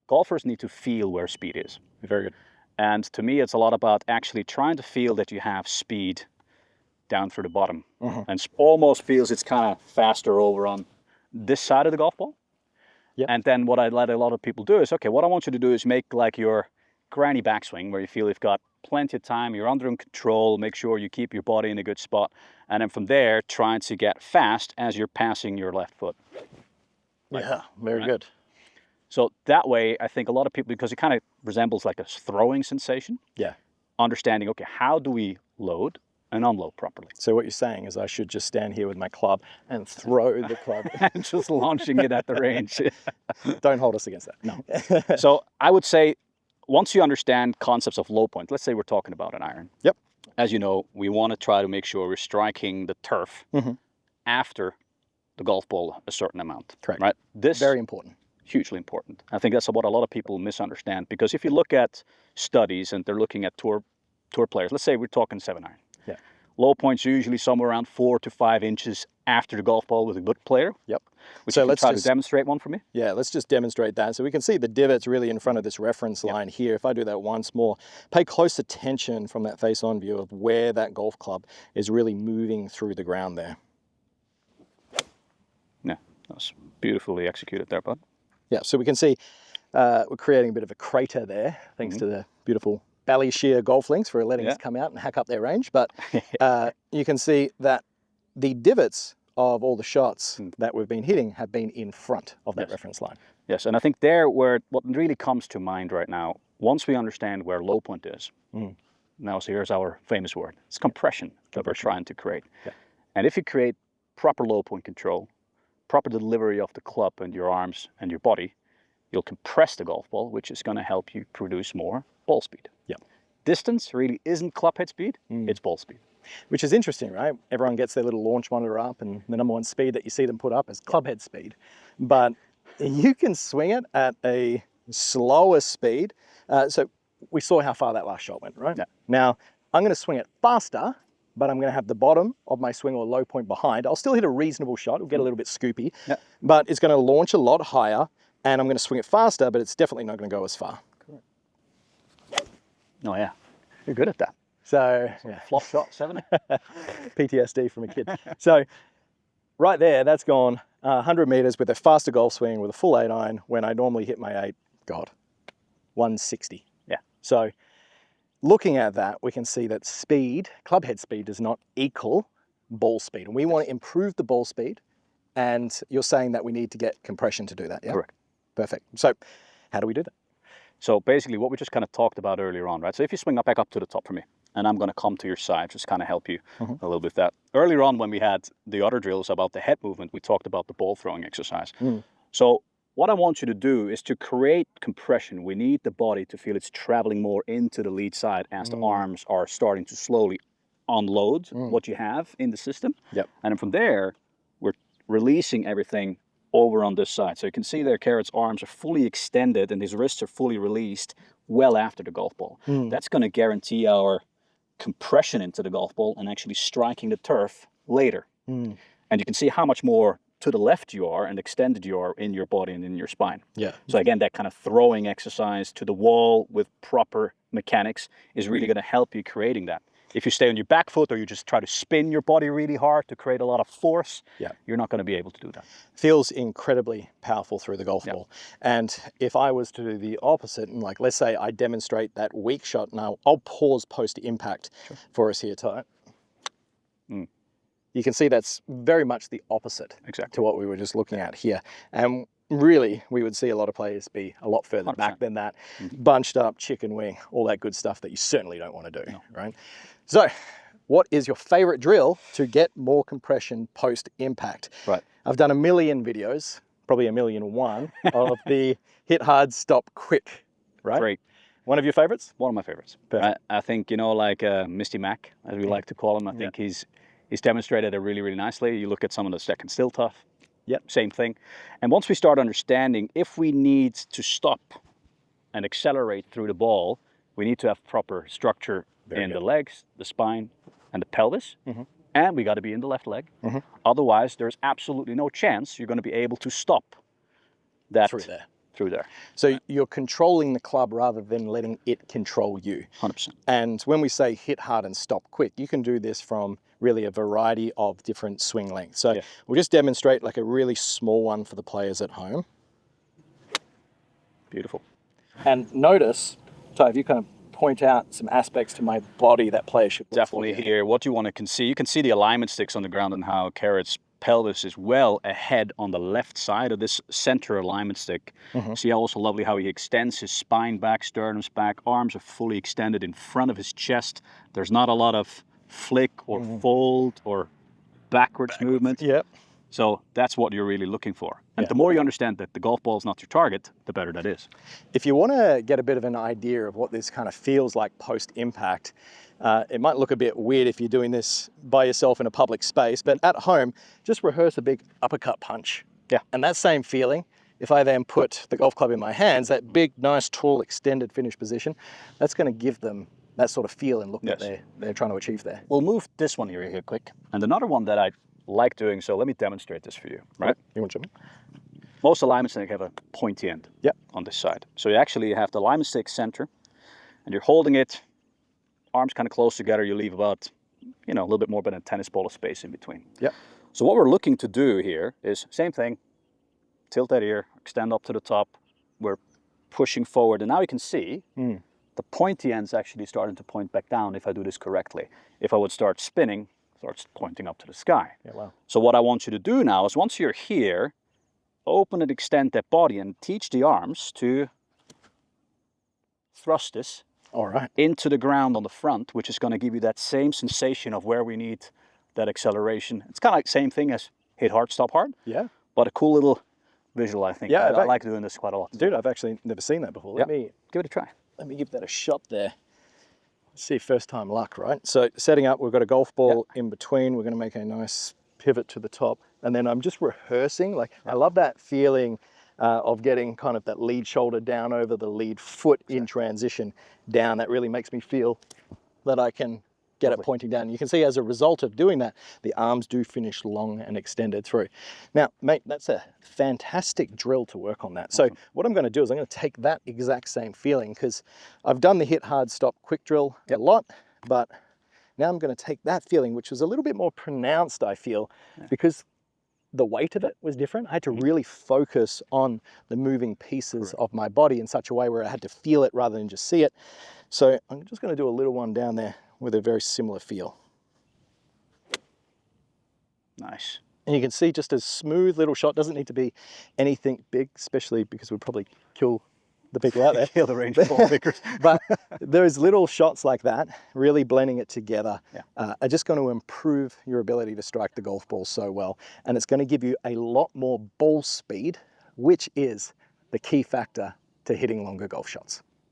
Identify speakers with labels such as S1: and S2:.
S1: golfers need to feel where speed is.
S2: Very good.
S1: And to me, it's a lot about actually trying to feel that you have speed down through the bottom. And almost feels it's kind of faster over on this side of the golf ball.
S2: Yep.
S1: And then what I let a lot of people do is, okay, what I want you to do is make like your granny backswing where you feel you've got plenty of time, you're under control, make sure you keep your body in a good spot. And then from there, trying to get fast as you're passing your left foot.
S2: Yeah, very good.
S1: So that way, I think a lot of people, because it kind of resembles like a throwing sensation.
S2: Yeah.
S1: Understanding, okay, how do we load and unload properly?
S2: So what you're saying is I should just stand here with my club and throw the club.
S1: And just launching it at the range.
S2: Don't hold us against that.
S1: No. So I would say, once you understand concepts of low point, let's say we're talking about an iron.
S2: Yep.
S1: As you know, we want to try to make sure we're striking the turf after the golf ball a certain amount.
S2: Correct.
S1: Right? This
S2: very important.
S1: Hugely important. I think that's what a lot of people misunderstand, because if you look at studies and they're looking at tour players, let's say we're talking 7-iron.
S2: Yeah.
S1: Low point's usually somewhere around 4 to 5 inches after the golf ball with a good player.
S2: Yep.
S1: So let's try to demonstrate one for me.
S2: Yeah, let's just demonstrate that. So we can see the divot's really in front of this reference line here. If I do that once more, pay close attention from that face-on view of where that golf club is really moving through the ground there.
S1: Yeah, that was beautifully executed there, bud.
S2: Yeah, so we can see we're creating a bit of a crater there, thanks to the beautiful belly shear golf links for letting us come out and hack up their range. But you can see that the divots of all the shots that we've been hitting have been in front of that reference line.
S1: Yes, and I think there where what really comes to mind right now, once we understand where low point is, now so here's our famous word, it's compression that we're trying to create. Yeah. And if you create proper low point control, proper delivery of the club and your arms and your body, you'll compress the golf ball, which is going to help you produce more ball speed.
S2: Yeah.
S1: Distance really isn't club head speed, it's ball speed.
S2: Which is interesting, right? Everyone gets their little launch monitor up, and the number one speed that you see them put up is club head speed. But you can swing it at a slower speed. So we saw how far that last shot went, right? Yeah. Now, I'm going to swing it faster, but I'm going to have the bottom of my swing or low point behind. I'll still hit a reasonable shot. It'll get a little bit scoopy, but it's going to launch a lot higher, and I'm going to swing it faster, but it's definitely not going to go as far.
S1: Correct. Oh, yeah. You're good at that.
S2: So,
S1: flop shot, 70.
S2: PTSD from a kid. So, right there, that's gone 100 meters with a faster golf swing with a full 8-iron when I normally hit my 160. Yeah. So, looking at that, we can see that speed, club head speed, does not equal ball speed. And we want to improve the ball speed. And you're saying that we need to get compression to do that, yeah? Correct. Perfect. So how do we do that?
S1: So basically what we just kind of talked about earlier on, right? So if you swing back up to the top for me, and I'm going to come to your side, just kind of help you a little bit with that. Earlier on when we had the other drills about the head movement, we talked about the ball throwing exercise. So what I want you to do is to create compression. We need the body to feel it's traveling more into the lead side as the arms are starting to slowly unload what you have in the system. Yep. And then from there, we're releasing everything over on this side. So you can see there, Carrot's arms are fully extended and his wrists are fully released well after the golf ball. That's going to guarantee our compression into the golf ball and actually striking the turf later. And you can see how much more to the left you are and extended you are in your body and in your spine. Yeah. So again, that kind of throwing exercise to the wall with proper mechanics is really going to help you creating that. If you stay on your back foot or you just try to spin your body really hard to create a lot of force, you're not going to be able to do that.
S2: Feels incredibly powerful through the golf ball. And if I was to do the opposite, and like, let's say I demonstrate that weak shot, now I'll pause post-impact for us here, Ty. You can see that's very much the opposite to what we were just looking at here. And really, we would see a lot of players be a lot further 100%. Back than that, bunched up, chicken wing, all that good stuff that you certainly don't want to do, right? So, what is your favorite drill to get more compression post-impact? Right. I've done a million videos, probably 1,000,001, of the hit hard, stop quick, right?
S1: Great.
S2: One of your favorites?
S1: One of my favorites. I think, you know, like Misty Mac, as we like to call him, I think he's demonstrated it really, really nicely. You look at some of the second still tough. Yep. Same thing. And once we start understanding if we need to stop and accelerate through the ball, we need to have proper structure in the legs, the spine, and the pelvis. And we got to be in the left leg. Otherwise, there's absolutely no chance you're going to be able to stop that through there.
S2: So you're controlling the club rather than letting it control you.
S1: 100%.
S2: And when we say hit hard and stop quick, you can do this from really a variety of different swing lengths. So we'll just demonstrate like a really small one for the players at home.
S1: Beautiful.
S2: And notice, Ty, if you kind of point out some aspects to my body that player should look
S1: Definitely
S2: for
S1: here, what you want to see, you can see the alignment sticks on the ground and how Carrot's pelvis is well ahead on the left side of this center alignment stick. See also lovely how he extends his spine back, sternum's back, arms are fully extended in front of his chest. There's not a lot of flick or fold or backwards movement.
S2: Yep.
S1: So that's what you're really looking for. And the more you understand that the golf ball is not your target, the better that is.
S2: If you want to get a bit of an idea of what this kind of feels like post-impact, it might look a bit weird if you're doing this by yourself in a public space, but at home, just rehearse a big uppercut punch.
S1: Yeah.
S2: And that same feeling, if I then put the golf club in my hands, that big, nice, tall, extended finish position, that's going to give them that sort of feel and look that they're trying to achieve there.
S1: We'll move this one here quick. And another one that I like doing, so let me demonstrate this for you, right?
S2: You want to?
S1: Most alignment sticks have a pointy end on this side. So you actually have the alignment stick center, and you're holding it, arms kind of close together. You leave about, a little bit more than a tennis ball of space in between.
S2: Yep.
S1: So what we're looking to do here is same thing, tilt that ear, extend up to the top. We're pushing forward, and now you can see the pointy end's actually starting to point back down if I do this correctly. If I would start spinning, it starts pointing up to the sky.
S2: Yeah, wow.
S1: So what I want you to do now is once you're here, open and extend that body and teach the arms to thrust this into the ground on the front, which is going to give you that same sensation of where we need that acceleration. It's kind of like the same thing as hit hard, stop hard.
S2: Yeah.
S1: But a cool little visual, I think.
S2: Yeah,
S1: I like doing this quite a lot.
S2: Dude, I've actually never seen that before. Let me
S1: give it a try.
S2: Let me give that a shot there. Let's see, first time luck, right? So setting up, we've got a golf ball in between. We're going to make a nice pivot to the top. And then I'm just rehearsing. Like, I love that feeling of getting kind of that lead shoulder down over the lead foot in transition down. That really makes me feel that I can get it pointing down. You can see as a result of doing that, the arms do finish long and extended through. Now, mate, that's a fantastic drill to work on that. So what I'm going to do is I'm going to take that exact same feeling, because I've done the hit hard, stop quick drill a lot, but now I'm going to take that feeling, which was a little bit more pronounced, I feel, because the weight of it was different. I had to really focus on the moving pieces of my body in such a way where I had to feel it rather than just see it. So I'm just going to do a little one down there with a very similar feel.
S1: Nice.
S2: And you can see just a smooth little shot. Doesn't need to be anything big, especially because we'd probably kill the people out there.
S1: Kill the range ball pickers.
S2: But those little shots like that, really blending it together, are just going to improve your ability to strike the golf ball so well. And it's going to give you a lot more ball speed, which is the key factor to hitting longer golf shots.